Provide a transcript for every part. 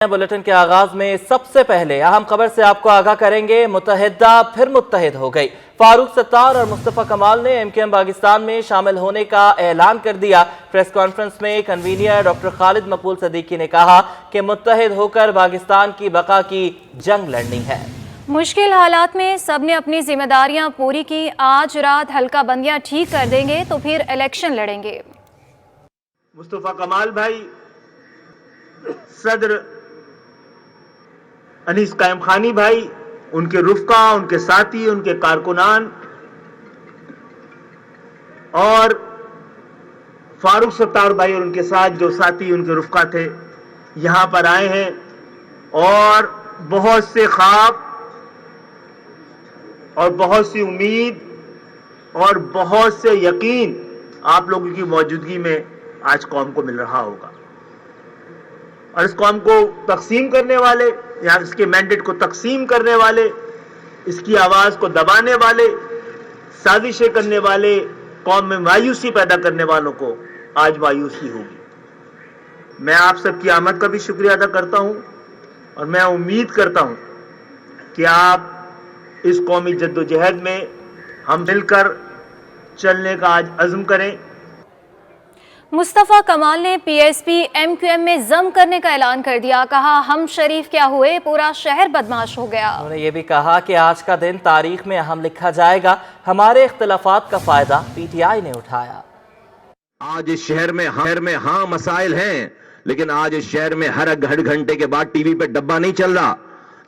Bulletin के आगाज में सबसे पहले अहम खबर से आपको आगाह करेंगे। मुत्तहिदा फिर मुत्तहिद हो गई। फारूक सत्तार और मुस्तफा कमाल ने एमकेएम पाकिस्तान में शामिल होने का ऐलान कर दिया। प्रेस कॉन्फ्रेंस में कन्वीनर डॉक्टर खालिद मकबूल सदीकी ने कहा कि मुत्तहिद होकर पाकिस्तान की बका की जंग लड़नी है। मुश्किल हालात में सबने अपनी जिम्मेदारियां पूरी की। आज रात हल्का बंदियां ठीक कर देंगे तो फिर इलेक्शन लड़ेंगे। मुस्तफा कमाल भाई, सदर अनीस कायम खानी भाई, उनके रुफका, उनके साथी, उनके कारकुनान और फारूक सत्तार भाई और उनके साथ जो साथी उनके रुफका थे यहां पर आए हैं और बहुत से ख्वाब और बहुत सी उम्मीद और बहुत से यकीन आप लोगों की मौजूदगी में आज कौम को मिल रहा होगा। और इस कौम को तकसीम करने वाले या इसके मैंडेट को तकसीम करने वाले, इसकी आवाज को दबाने वाले, साजिशें करने वाले, कौम में मायूसी पैदा करने वालों को आज मायूसी होगी। मैं आप सबकी आमद का भी शुक्रिया अदा करता हूं और मैं उम्मीद करता हूं कि आप इस कौमी जद्दोजहद में हम मिलकर चलने का आज अज़्म करें। मुस्तफा कमाल ने पीएसपी एमक्यूएम में जम करने का ऐलान कर दिया। कहा हम शरीफ क्या हुए, पूरा शहर बदमाश हो गया। उन्होंने ये भी कहा कि आज का दिन तारीख में अहम लिखा जाएगा। हमारे इख्तिलाफात का फायदा पीटीआई ने उठाया। आज इस शहर में हाँ मसाइल हैं, लेकिन आज इस शहर में हर घंटे के बाद टीवी पे डब्बा नहीं चल रहा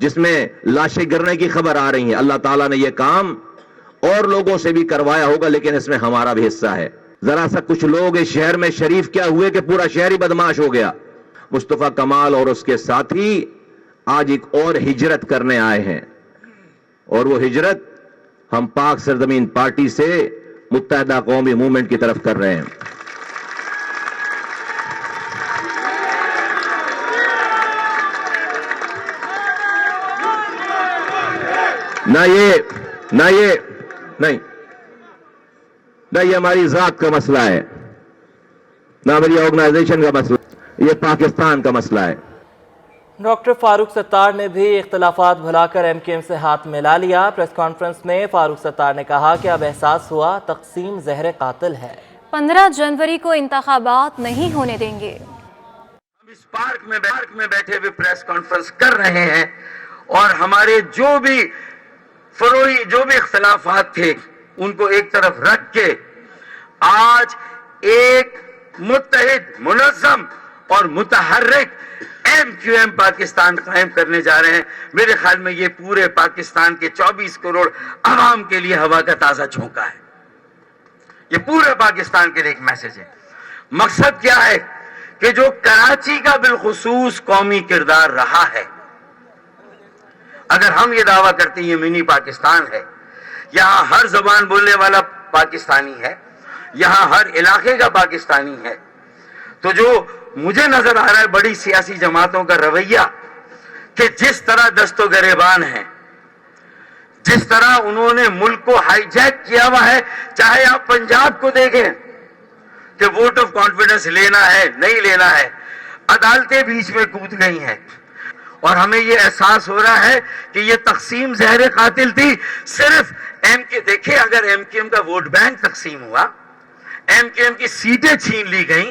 जिसमें लाशें गिरने की खबर आ रही है। अल्लाह ताला ने यह काम और लोगों से भी करवाया होगा, लेकिन इसमें हमारा भी हिस्सा है। जरा सा कुछ लोग इस शहर में शरीफ क्या हुए कि पूरा शहर ही बदमाश हो गया। मुस्तफा कमाल और उसके साथी आज एक और हिजरत करने आए हैं और वो हिजरत हम पाक सरजमीन पार्टी से मुत्तहिदा कौमी मूवमेंट की तरफ कर रहे हैं। ना ये हमारी जात का मसला है, ना मेरी ऑर्गेनाइजेशन का मसला, ये पाकिस्तान का मसला है। डॉक्टर फारूक सत्तार ने भी इख्तिलाफात भुलाकर एमकेएम से हाथ मिला लिया। प्रेस कॉन्फ्रेंस में फारूक सत्तार ने कहा कि अब एहसास हुआ तकसीम जहर कातिल है। 15 जनवरी को इंतखाबात नहीं होने देंगे। हम इस पार्क में बैठे हुए प्रेस कॉन्फ्रेंस कर रहे हैं और हमारे जो भी इख्तिलाफात थे उनको एक तरफ रख के आज एक मुत्तहिद, मुनज़्ज़म और मुतहर्रिक एमक्यूएम पाकिस्तान कायम करने जा रहे हैं। मेरे ख्याल में ये पूरे पाकिस्तान के 24 करोड़ अवाम के लिए हवा का ताजा झोंका है। ये पूरे पाकिस्तान के लिए एक मैसेज है। मकसद क्या है कि जो कराची का बिलखुसूस कौमी किरदार रहा है, अगर हम ये दावा करते हैं ये मिनी पाकिस्तान है, यहां हर जबान बोलने वाला पाकिस्तानी है, यहां हर इलाके का पाकिस्तानी है, तो जो मुझे नजर आ रहा है बड़ी सियासी जमातों का रवैया कि जिस तरह दस्तो गरेबान है, जिस तरह उन्होंने मुल्क को हाईजैक किया हुआ है, चाहे आप पंजाब को देखें कि वोट ऑफ कॉन्फिडेंस लेना है नहीं लेना है, अदालतें बीच में कूद गई हैं और हमें ये एहसास हो रहा है कि ये तकसीम जहर कातिल थी। सिर्फ देखिए, अगर एमकेएम का वोट बैंक तकसीम हुआ, एमकेएम की सीटें छीन ली गई,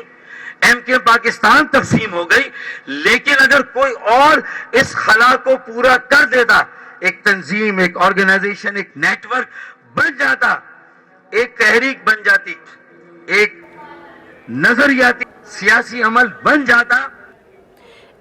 एमकेएम पाकिस्तान तकसीम हो गई, लेकिन अगर कोई और इस खला को पूरा कर देता, एक तंजीम, एक ऑर्गेनाइजेशन, एक नेटवर्क बन जाता, एक तहरीक बन जाती, एक नजरियाती सियासी अमल बन जाता।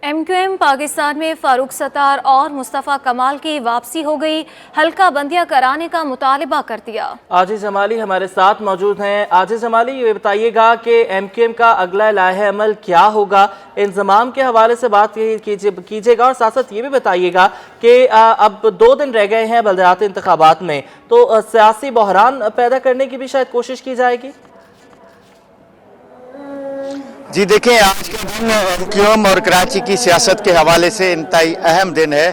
एमक्यूएम पाकिस्तान में फारूक सत्तार और मुस्तफा कमाल की वापसी हो गई। हल्का बंदियां कराने का मुतालिबा कर दिया। आजिज जमाली हमारे साथ मौजूद हैं। आजिज जमाली, ये बताइएगा कि एमकेएम का अगला लाहे अमल क्या होगा, इंतजाम के हवाले से बात कीजिएगा और साथ साथ ये भी बताइएगा कि अब 2 दिन रह गए हैं बलदियाती इंतखाबात में, तो सियासी बहरान पैदा करने की भी शायद कोशिश की जाएगी। جی دیکھیں، آج کا دن QM اور کراچی کی سیاست کے حوالے سے انتہائی اہم دن ہے۔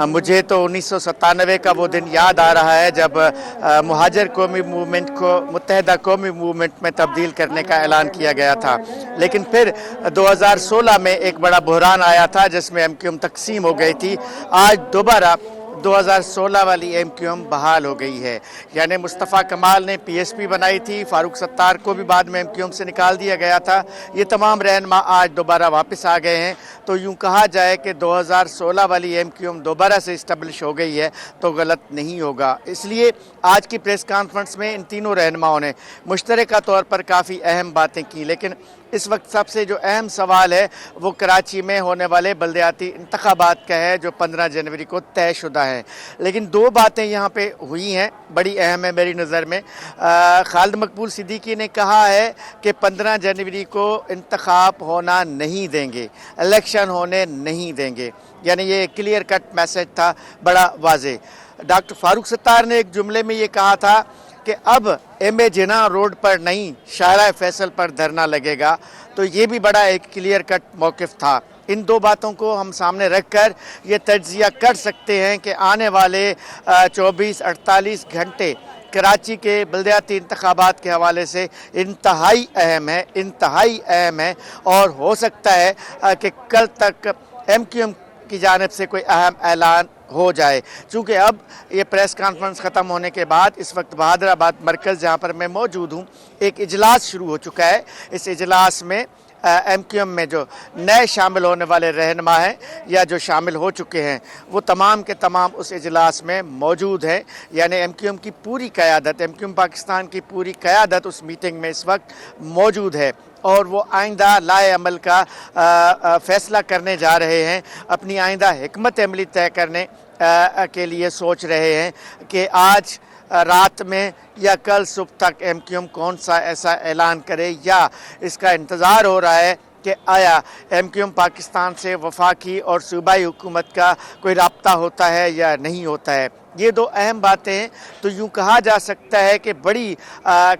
مجھے تو 1997 کا وہ دن یاد آ رہا ہے جب مہاجر قومی موومنٹ کو متحدہ قومی موومنٹ میں تبدیل کرنے کا اعلان کیا گیا تھا، لیکن پھر 2016 میں ایک بڑا بحران آیا تھا جس میں MQM تقسیم ہو گئی تھی۔ آج دوبارہ 2016 والی MQM بحال ہو گئی ہے، یعنی مصطفیٰ کمال نے PSP بنائی تھی، فاروق ستار کو بھی بعد میں MQM سے نکال دیا گیا تھا، یہ تمام رہنما آج دوبارہ واپس آ گئے ہیں۔ تو یوں کہا جائے کہ 2016 والی MQM دوبارہ سے اسٹیبلش ہو گئی ہے تو غلط نہیں ہوگا۔ اس لیے آج کی پریس کانفرنس میں ان تینوں رہنماؤں نے مشترکہ طور پر کافی اہم باتیں کی، لیکن اس وقت سب سے جو اہم سوال ہے وہ کراچی میں ہونے والے بلدیاتی انتخابات کا ہے جو 15 جنوری کو طے شدہ ہے۔ لیکن دو باتیں یہاں پہ ہوئی ہیں، بڑی اہم ہے میری نظر میں۔ خالد مقبول صدیقی نے کہا ہے کہ 15 جنوری کو انتخاب ہونا نہیں دیں گے، الیکشن ہونے نہیں دیں گے، یعنی یہ کلیئر کٹ میسج تھا، بڑا واضح۔ ڈاکٹر فاروق ستار نے ایک جملے میں یہ کہا تھا کہ اب MA جناح روڈ پر نہیں، شارع فیصل پر دھرنا لگے گا، تو یہ بھی بڑا ایک کلیئر کٹ موقف تھا۔ ان دو باتوں کو ہم سامنے رکھ کر یہ تجزیہ کر سکتے ہیں کہ آنے والے 24-48 گھنٹے کراچی کے بلدیاتی انتخابات کے حوالے سے انتہائی اہم ہے اور ہو سکتا ہے کہ کل تک MQM کی جانب سے کوئی اہم اعلان ہو جائے، چونکہ اب یہ پریس کانفرنس ختم ہونے کے بعد اس وقت بہادر آباد مرکز جہاں پر میں موجود ہوں ایک اجلاس شروع ہو چکا ہے۔ اس اجلاس میں MQM میں جو نئے شامل ہونے والے رہنما ہیں یا جو شامل ہو چکے ہیں وہ تمام کے تمام اس اجلاس میں موجود ہیں، یعنی MQM کی پوری قیادت، MQM پاکستان کی پوری قیادت اس میٹنگ میں اس وقت موجود ہے اور وہ آئندہ لائے عمل کا فیصلہ کرنے جا رہے ہیں، اپنی آئندہ حکمت عملی طے کرنے کے لیے سوچ رہے ہیں کہ آج رات میں یا کل صبح تک MQM کون سا ایسا اعلان کرے، یا اس کا انتظار ہو رہا ہے کہ آیا MQM پاکستان سے وفاقی اور صوبائی حکومت کا کوئی رابطہ ہوتا ہے یا نہیں ہوتا ہے۔ یہ دو اہم باتیں ہیں۔ تو یوں کہا جا سکتا ہے کہ بڑی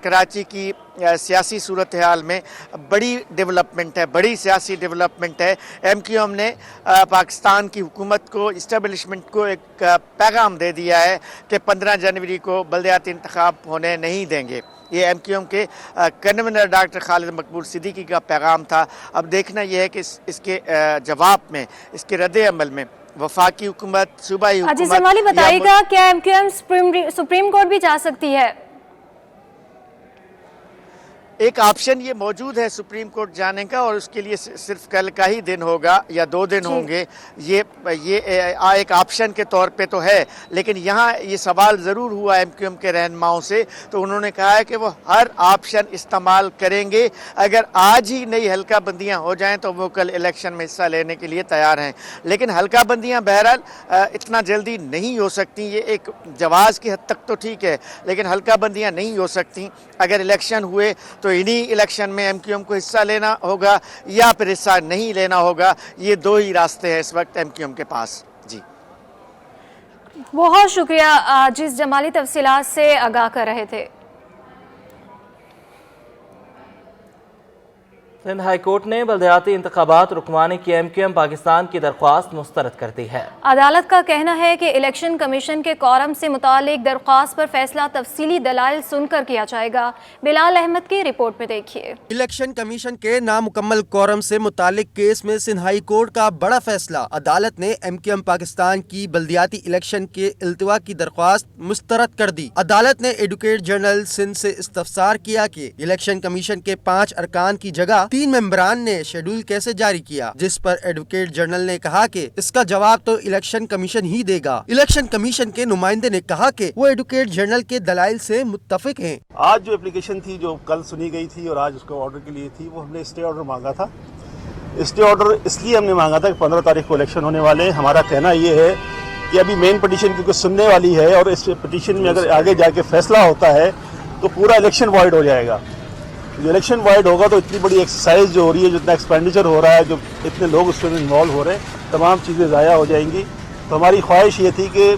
کراچی کی سیاسی صورتحال میں بڑی ڈیولپمنٹ ہے، بڑی سیاسی ڈیولپمنٹ ہے۔ MQM نے پاکستان کی حکومت کو، اسٹیبلشمنٹ کو ایک پیغام دے دیا ہے کہ 15 جنوری کو بلدیاتی انتخاب ہونے نہیں دیں گے۔ یہ MQM کے کنوینر ڈاکٹر خالد مقبول صدیقی کا پیغام تھا۔ اب دیکھنا یہ ہے کہ اس کے جواب میں، اس کے رد عمل میں وفاقی حکومت، صوبائی حکومت، عزیز جمالی بتائیے گا کیا MQM سپریم کورٹ بھی جا سکتی ہے؟ ایک آپشن یہ موجود ہے سپریم کورٹ جانے کا، اور اس کے لیے صرف کل کا ہی دن ہوگا یا 2 دن ہوں گے، یہ ایک آپشن کے طور پہ تو ہے، لیکن یہاں یہ سوال ضرور ہوا MQM کے رہنماؤں سے، تو انہوں نے کہا ہے کہ وہ ہر آپشن استعمال کریں گے، اگر آج ہی نئی حلقہ بندیاں ہو جائیں تو وہ کل الیکشن میں حصہ لینے کے لیے تیار ہیں، لیکن حلقہ بندیاں بہرحال اتنا جلدی نہیں ہو سکتی۔ یہ ایک جواز کی حد تک تو ٹھیک ہے، لیکن حلقہ بندیاں نہیں ہو سکتی۔ اگر الیکشن ہوئے تو انہی الیکشن میں MQM کو حصہ لینا ہوگا یا پھر حصہ نہیں لینا ہوگا، یہ دو ہی راستے ہیں اس وقت MQM کے پاس۔ جی بہت شکریہ عزیز جمالی، تفصیلات سے آگاہ کر رہے تھے۔ سندھ ہائی کورٹ نے بلدیاتی انتخابات رکوانے کی MQM پاکستان کی درخواست مسترد کر دی ہے۔ عدالت کا کہنا ہے کہ الیکشن کمیشن کے کورم سے متعلق درخواست پر فیصلہ تفصیلی دلائل سن کر کیا جائے گا۔ بلال احمد کی رپورٹ میں دیکھیے۔ الیکشن کمیشن کے نامکمل کورم سے متعلق کیس میں سندھ ہائی کورٹ کا بڑا فیصلہ۔ عدالت نے MQM پاکستان کی بلدیاتی الیکشن کے التوا کی درخواست مسترد کر دی۔ عدالت نے ایڈوکیٹ جنرل سندھ سے استفسار کیا کہ الیکشن کمیشن کے 5 ارکان کی جگہ 3 ممبران نے شیڈول کیسے جاری کیا، جس پر ایڈوکیٹ جنرل نے کہا کہ اس کا جواب تو الیکشن کمیشن ہی دے گا۔ الیکشن کمیشن کے نمائندے نے کہا کہ وہ ایڈوکیٹ جنرل کے دلائل سے متفق ہیں۔ آج جو اپلیکیشن تھی جو کل سنی گئی تھی اور آج اس کو آرڈر کے لیے تھی، وہ ہم نے اسٹے آرڈر مانگا تھا۔ اسٹے آرڈر اس لیے ہم نے مانگا تھا کہ 15 تاریخ کو الیکشن ہونے والے ہیں۔ ہمارا کہنا یہ ہے کہ ابھی مین پٹیشن کیونکہ سننے والی ہے، اور اس پٹیشن میں اگر آگے جا کے فیصلہ ہوتا ہے تو پورا الیکشن وائڈ ہو جائے گا۔ جو الیکشن وائڈ ہوگا تو اتنی بڑی ایکسرسائز جو ہو رہی ہے، جو اتنا ایکسپینڈیچر ہو رہا ہے، جو اتنے لوگ اس میں انوالو ہو رہے ہیں، تمام چیزیں ضائع ہو جائیں گی۔ تو ہماری خواہش یہ تھی کہ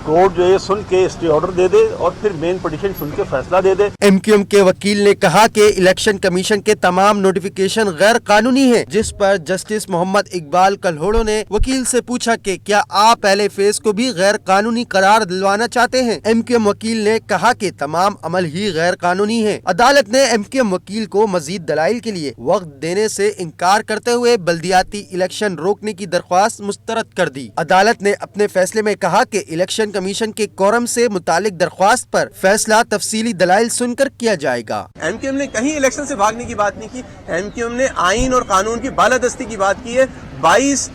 कोर्ट जो है सुन के स्टे ऑर्डर दे दे और फिर मेन पिटीशन सुन के फैसला दे दे। MQM के वकील ने कहा कि इलेक्शन कमीशन के तमाम नोटिफिकेशन गैर कानूनी है, जिस पर जस्टिस मोहम्मद इकबाल कल्होड़ो ने वकील से पूछा कि क्या आप पहले फेज को भी गैर कानूनी करार दिलवाना चाहते हैं। MQM वकील ने कहा कि तमाम अमल ही गैर कानूनी है। अदालत ने MQM वकील को मजीद दलाइल के लिए वक्त देने से इनकार करते हुए बल्दियाती इलेक्शन रोकने की दरख्वास्त मुस्तरद कर दी। अदालत ने अपने फैसले में कहा कि इलेक्शन कमीशन के कोरम से मुतालिक दरख्वास्त पर फैसला तफसीली दलाइल सुनकर किया जाएगा। MQM ने कहीं इलेक्शन से भागने की बात नहीं की। MQM ने आइन और कानून की बालादस्ती की बात की है। 22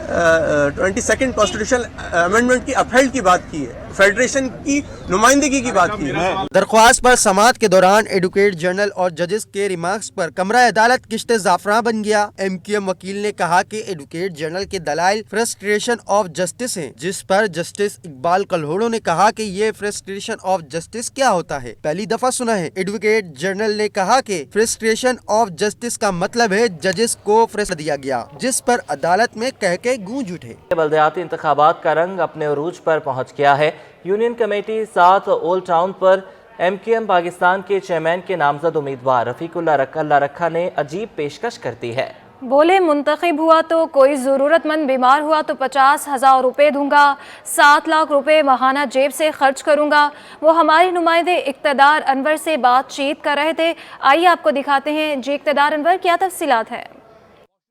कॉन्स्टिट्यूशनल अमेंडमेंट की अपहेल्ड की बात की है, फेडरेशन की नुमाइंदगी की बात की है। दरख्वास्त पर समाअत के दौरान एडवोकेट जनरल और जजेस के रिमार्क्स पर कमरा अदालत किश्ते ज़ाफ़रान बन गया। MQM वकील ने कहा कि एडवोकेट जनरल के दलाइल फ्रस्ट्रेशन ऑफ जस्टिस हैं, जिस पर जस्टिस इकबाल कल्होड़ो ने कहा कि ये फ्रस्ट्रेशन ऑफ जस्टिस क्या होता है, पहली दफा सुना है। एडवोकेट जनरल ने कहा कि फ्रस्ट्रेशन ऑफ जस्टिस का मतलब है जजेस को फ्रस्ट्रेट दिया गया, जिस पर अदालत में कह के गूंज उठे। बल्दियाती इंतखाबात का रंग अपने उरूज पर पहुंच गया है। यूनियन कमेटी 7 ओल्ड टाउन पर MQM पाकिस्तान के चेयरमैन के नामजद उम्मीदवार रफीकुल्लाह रखा ने अजीब पेशकश कर दी है। बोले मुंतखब हुआ तो कोई ज़रूरतमंद बीमार हुआ तो 50,000 रुपये दूंगा, 7 लाख रुपए माहाना जेब से खर्च करूंगा। वो हमारे नुमाइंदे इक़्तिदार अनवर से बातचीत कर रहे थे। आइए आपको दिखाते हैं। जी इक़्तिदार अनवर, क्या तफसीलात है?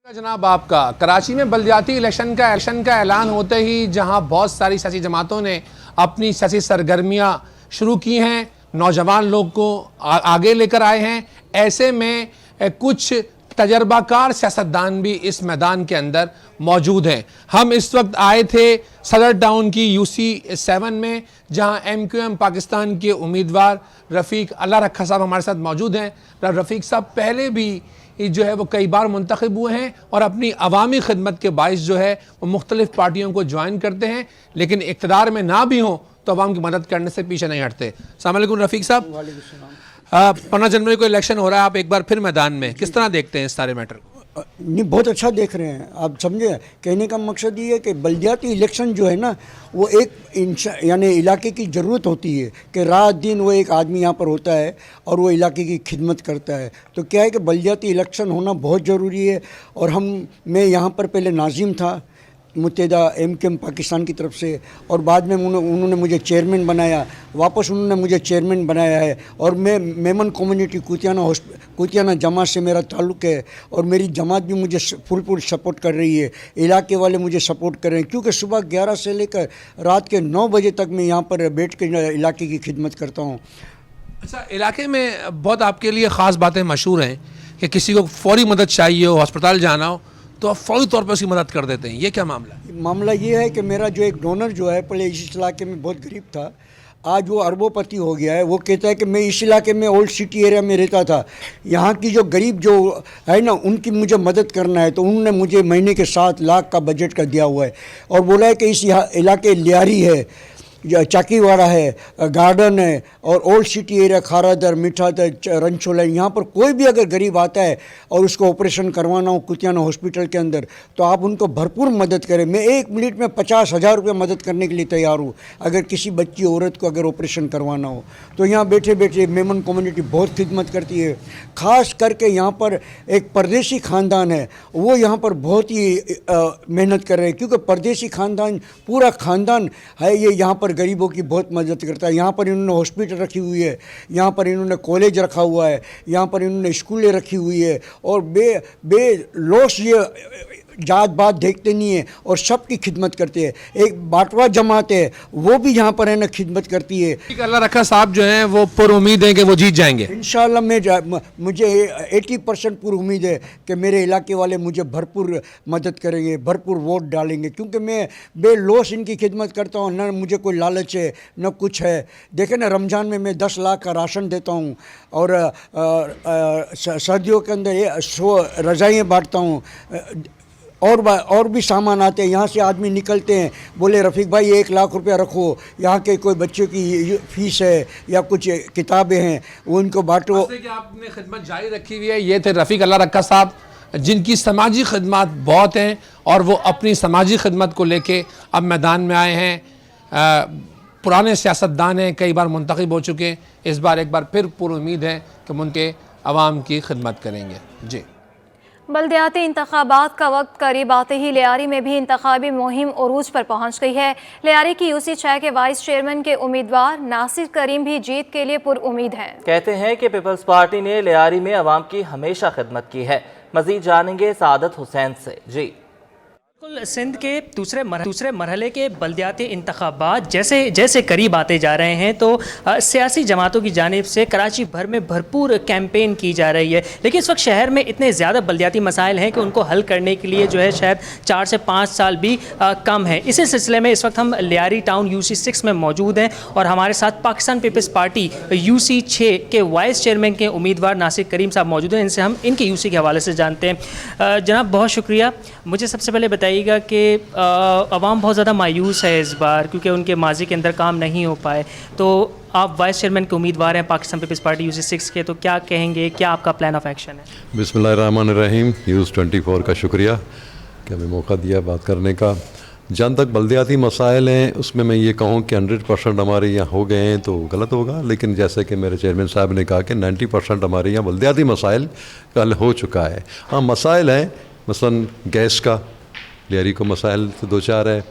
जनाब, आपका कराची में बल्दियाती इलेक्शन का ऐलान होते ही जहां बहुत सारी सियासी जमातों ने अपनी सियासी सरगर्मियां शुरू की हैं, नौजवान लोग को आगे लेकर आए हैं, ऐसे में कुछ तजर्बाकार सियासतदान भी इस मैदान के अंदर मौजूद हैं। हम इस वक्त आए थे सदर टाउन की UC7 में, जहां MQM पाकिस्तान के उम्मीदवार रफ़ीक अल्लाह रखा साहब हमारे साथ मौजूद हैं। रफ़ीक साहब पहले भी जो है वो कई बार मुंतखब हुए हैं और अपनी अवामी खिदमत के बाइस जो है वो मुख्तलिफ पार्टियों को ज्वाइन करते हैं, लेकिन इक़्तिदार में ना भी हों तो अवाम की मदद करने से पीछे नहीं हटते। अस्सलाम वालेकुम रफ़ीक साहब, 15 जनवरी को इलेक्शन हो रहा है, आप एक बार फिर मैदान में, किस तरह देखते हैं इस सारे मैटर को? नहीं, बहुत अच्छा देख रहे हैं आप, समझे। कहने का मकसद ये है कि बल्दियाती इलेक्शन जो है ना, वो एक यानी इलाके की ज़रूरत होती है कि रात दिन वो एक आदमी यहाँ पर होता है और वो इलाके की खिदमत करता है। तो क्या है कि बल्दियाती इलेक्शन होना बहुत ज़रूरी है। और मैं यहाँ पर पहले नाजिम था मुत्तहिदा MQM पाकिस्तान की तरफ से, और बाद में उन्होंने मुझे चेयरमैन बनाया, वापस उन्होंने मुझे चेयरमैन बनाया है। और मैं मेमन कम्युनिटी कुतियाना जमात से मेरा ताल्लुक़ है और मेरी जमात भी मुझे फुल सपोर्ट कर रही है, इलाके वाले मुझे सपोर्ट कर रहे हैं, क्योंकि सुबह 11 से लेकर रात के 9 बजे तक मैं यहाँ पर बैठ कर इलाके की खिदमत करता हूँ। अच्छा, इलाके में बहुत आपके लिए ख़ास बातें मशहूर हैं कि किसी को फौरी मदद चाहिए हो, अस्पताल जाना हो, तो आप फौरी तौर पर उसकी मदद कर देते हैं, ये क्या मामला है? मामला ये है कि मेरा जो एक डोनर जो है, पहले इस इलाके में बहुत गरीब था, आज वो अरबोपति हो गया है। वो कहता है कि मैं इस इलाके में ओल्ड सिटी एरिया में रहता था, यहाँ की जो गरीब जो है ना, उनकी मुझे मदद करना है। तो उन्होंने मुझे महीने के 7 लाख का बजट का दिया हुआ है और बोला है कि इस इलाके लियारी है, चाकीवाड़ा है, गार्डन है और ओल्ड सिटी एरिया खारादर, मिठादर, रंचोला, यहाँ पर कोई भी अगर गरीब आता है और उसको ऑपरेशन करवाना हो कुतियाना हॉस्पिटल के अंदर, तो आप उनको भरपूर मदद करें। मैं 1 मिनट में 50,000 रुपये मदद करने के लिए तैयार हूँ, अगर किसी बच्ची औरत को अगर ऑपरेशन करवाना हो। तो यहाँ बैठे बैठे मेमन कम्युनिटी बहुत खिदमत करती है। ख़ास करके यहाँ पर एक परदेसी ख़ानदान है, वो यहाँ पर बहुत ही मेहनत कर रहे हैं, क्योंकि परदेसी ख़ानदान पूरा ख़ानदान है, ये यहाँ पर गरीबों की बहुत मदद करता है। यहाँ पर इन्होंने हॉस्पिटल रखी हुई है, यहाँ पर इन्होंने कॉलेज रखा हुआ है, यहाँ पर इन्होंने स्कूलें रखी हुई है और बेलौस ये जात बात देखते नहीं है और सबकी खिदमत करते हैं। एक बाटवा जमात है, वो भी यहाँ पर है ना खिदमत करती है। अल्लाह रखा साहब जो हैं वो पुर उम्मीद है कि वो जीत जाएंगे इंशाअल्लाह। मुझे 80% पूरी उम्मीद है कि मेरे इलाके वाले मुझे भरपूर मदद करेंगे, भरपूर वोट डालेंगे, क्योंकि मैं बेलौस इनकी खिदमत करता हूँ। न मुझे कोई लालच है न कुछ है। देखें ना, रमज़ान में मैं 10 लाख का राशन देता हूँ और सर्दियों के अंदर 100 रज़ाइयाँ बांटता हूँ और भी सामान आते हैं। यहाँ से आदमी निकलते हैं, बोले रफ़ीक भाई 1 लाख रुपया रखो, यहाँ के कोई बच्चों की फ़ीस है या कुछ किताबें हैं, वो इनको बांटो। आपने खिदमत जारी रखी हुई है। ये थे रफ़ीक अल्लाह रखा साहब, जिनकी समाजी खिदमत बहुत हैं और वो अपनी समाजी खिदमत को लेके अब मैदान में आए हैं। पुराने सियासतदान हैं, कई बार मुंतखब हो चुके हैं, इस बार एक बार फिर पूरी उम्मीद है कि हम उनके अवाम की खिदमत करेंगे। जी। बल्दियाती इंतखाबात का वक्त करीब आते ही लियारी में भी इंतखाबी मुहिम उरूज पर पहुंच गई है। लियारी की UC6 के वाइस चेयरमैन के उम्मीदवार नासिर करीम भी जीत के लिए पुरुम्मीद हैं। कहते हैं कि पीपल्स पार्टी ने लियारी में अवाम की हमेशा खिदमत की है। मजीद जानेंगे सादत हुसैन से। जी। सिंध के दूसरे मरहले के बल्दियाती इंतखाबात जैसे करीब आते जा रहे हैं तो सियासी जमातों की जानिब से कराची भर में भरपूर कैंपेन की जा रही है, लेकिन इस वक्त शहर में इतने ज़्यादा बल्दियाती मसाइल हैं कि उनको हल करने के लिए जो है शायद 4 से 5 साल भी कम है। इसी सिलसिले में इस वक्त हम लियारी टाउन UC6 में मौजूद हैं और हमारे साथ पाकिस्तान पीपल्स पार्टी UC6 के वाइस चेयरमैन के उम्मीदवार नासिर करीम साहब मौजूद हैं। इनसे हम इनके UC के हवाले से जानते हैं। जनाब बहुत शुक्रिया। मुझे सबसे पहले बताइएगा कि अवाम बहुत ज़्यादा मायूस है इस बार क्योंकि उनके माजी के अंदर काम नहीं हो पाए, तो आप वाइस चेयरमैन के उम्मीदवार हैं पाकिस्तान पीपल्स पार्टी UC6 के, तो क्या कहेंगे, क्या आपका प्लान ऑफ एक्शन है? बिस्मिल्लाहिर्रहमानिर्रहीम। न्यूज़ 24 का शुक्रिया कि हमें मौका दिया बात करने का। जहाँ तक बल्दियाती मसाइल हैं उसमें मैं ये कहूँ कि 100% हमारे यहाँ हो गए हैं तो गलत होगा, लेकिन जैसे कि मेरे चेयरमैन साहब ने कहा कि 90% हमारे यहाँ बल्दियाती मसाइल हल हो चुका है। हाँ, मसाइल हैं, मसलन गैस का लियारी को मसाइल तो 2-4 है।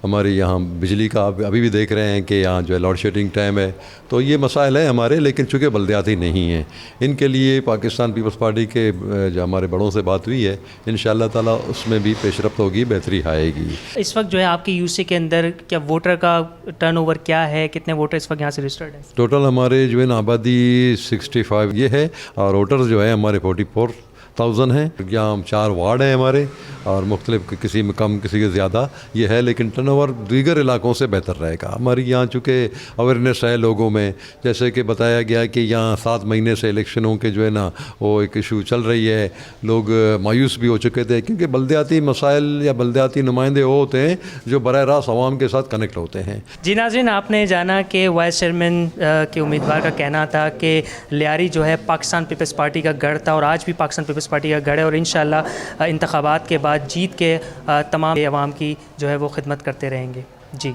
हमारे यहाँ बिजली का अभी भी देख रहे हैं कि यहाँ जो है लोड शेडिंग टाइम है, तो ये मसाइल हैं हमारे, लेकिन चूँकि बल्दियाती नहीं हैं, इनके लिए पाकिस्तान पीपल्स पार्टी के जो हमारे बड़ों से बात हुई है, इंशाअल्लाह ताला उसमें भी पेशरफ्त होगी, बेहतरी आएगी। इस वक्त जो है आपकी UC के अंदर क्या वोटर का टर्नओवर क्या है, कितने वोटर इस वक्त यहाँ से रजिस्टर्ड हैं? टोटल हमारे जो है ना आबादी 65 ये है और वोटर्स जो है हमारे 44,000 हैं। यहाँ 4 वार्ड हैं हमारे और मुख्तलिफ, किसी में कम किसी के ज़्यादा ये है, लेकिन टर्नओवर दीगर इलाकों से बेहतर रहेगा। हमारी यहाँ चूँकि अवेयरनेस है लोगों में, जैसे कि बताया गया कि यहाँ 7 महीने से इलेक्शनों के जो है ना वो एक इशू चल रही है, लोग मायूस भी हो चुके थे क्योंकि बल्दियाती मसाइल या बल्दियाती नुमाइंदे वो होते हैं जो बराह रास्त अवाम के साथ कनेक्ट होते हैं। जी नाज़रीन, आपने जाना कि वाइस चेयरमैन के उम्मीदवार का कहना था कि लियारी जो है पाकिस्तान पीपल्स पार्टी का गढ़ था और आज भी पाकिस्तान पीपल्स पार्टी का गढ़ है और इंशाअल्लाह इंतखाबात के बाद जीत के तमाम अवाम की जो है वो खिदमत करते रहेंगे। जी।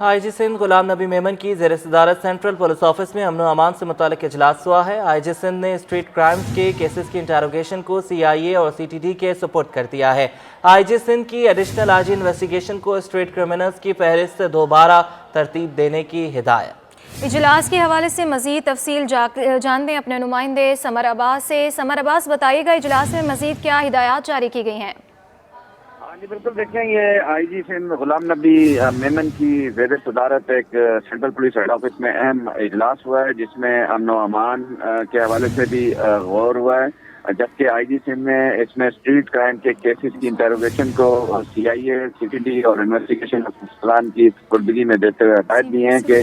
IG सिंध गुलाम नबी मेमन की ज़ेर सदारत सेंट्रल पुलिस ऑफिस में अमन व अमान से मुतालिक इजलास हुआ है। IG सिंध ने स्ट्रीट क्राइम्स के केसेस की इंटेरोगेशन को CIA और CTD के सपोर्ट कर दिया है। IG सिंध की एडिशनल IG इन्वेस्टिगेशन को स्ट्रीट क्रिमिनल्स की फहरिस्त दोबारा तरतीब देने की हिदायत। इजलास के हवाले से मज़ीद तफसील जानते हैं अपने नुमाइंदे समर अब्बास से। समर अब्बास, बताइएगा इजलास में मज़ीद क्या हिदायत जारी की गई हैं? हाँ जी बिल्कुल, देखें ये IG सिंध गुलाम नबी मेमन की ज़ेर सदारत एक सेंट्रल पुलिस हेड ऑफिस में अहम इजलास हुआ है जिसमें अमन व अमान के हवाले से भी गौर हुआ है, जबकि IG सिंध में इसमें स्ट्रीट क्राइम के केसेस की इंटेरोगेशन को CIA, CTD और इन्वेस्टिगेशन अफसरान की स्पुर्दगी में देते हुए हदायत दी हैं कि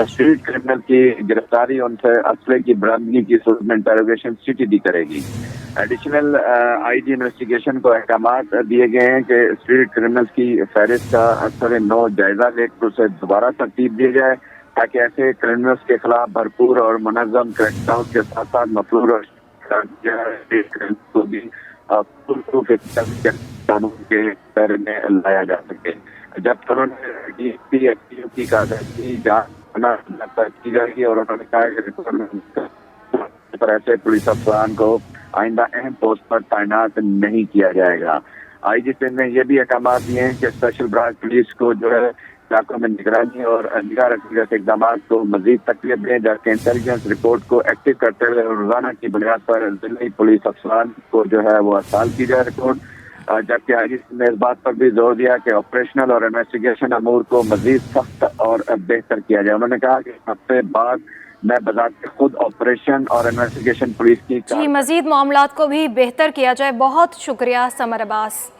स्ट्रीट क्रिमिनल की गिरफ्तारी, उनसे असले की बरामदगी की सूरत में इंटेरोगेशन CTD करेगी। एडिशनल IG इन्वेस्टिगेशन को अहकामात दिए गए हैं कि स्ट्रीट क्रिमिनल्स की फहरिस्त का अक्सर 9 जायजा लेकर उसे दोबारा तरतीब दिया जाए ताकि ऐसे क्रिमिनल्स के खिलाफ भरपूर और मुनज़्ज़म क्रैकडाउन के साथ साथ मफलूर और को भी कानून के दायरे में लाया जा सके। जब उन्होंने की जांच की जाएगी और उन्होंने कहा कि ऐसे पुलिस अफसरान को आइंदा अहम पोस्ट पर तैनात नहीं किया जाएगा। IG सिंध ने यह भी अहकाम दिए हैं कि स्पेशल ब्रांच पुलिस को जो है इलाकों में निगरानी और निगाह रखने जैसे इकदाम को मजीद तकलीफ दें, जबकि इंटेलिजेंस रिपोर्ट को एक्टिव करते हुए रोजाना की बुनियाद पर जिले पुलिस अफसरान को जो है वो अरसाल की जाए रिपोर्ट। जबकि IG ने इस बात पर भी जोर दिया कि ऑपरेशनल और इन्वेस्टिगेशन अमूर को मजीद सख्त और बेहतर किया जाए। उन्होंने कहा कि हफ्ते बाद मैं बजाते खुद ऑपरेशन और इन्वेस्टिगेशन पुलिस की मजीद मामलात को भी बेहतर किया जाए। बहुत शुक्रिया समर अब्बास।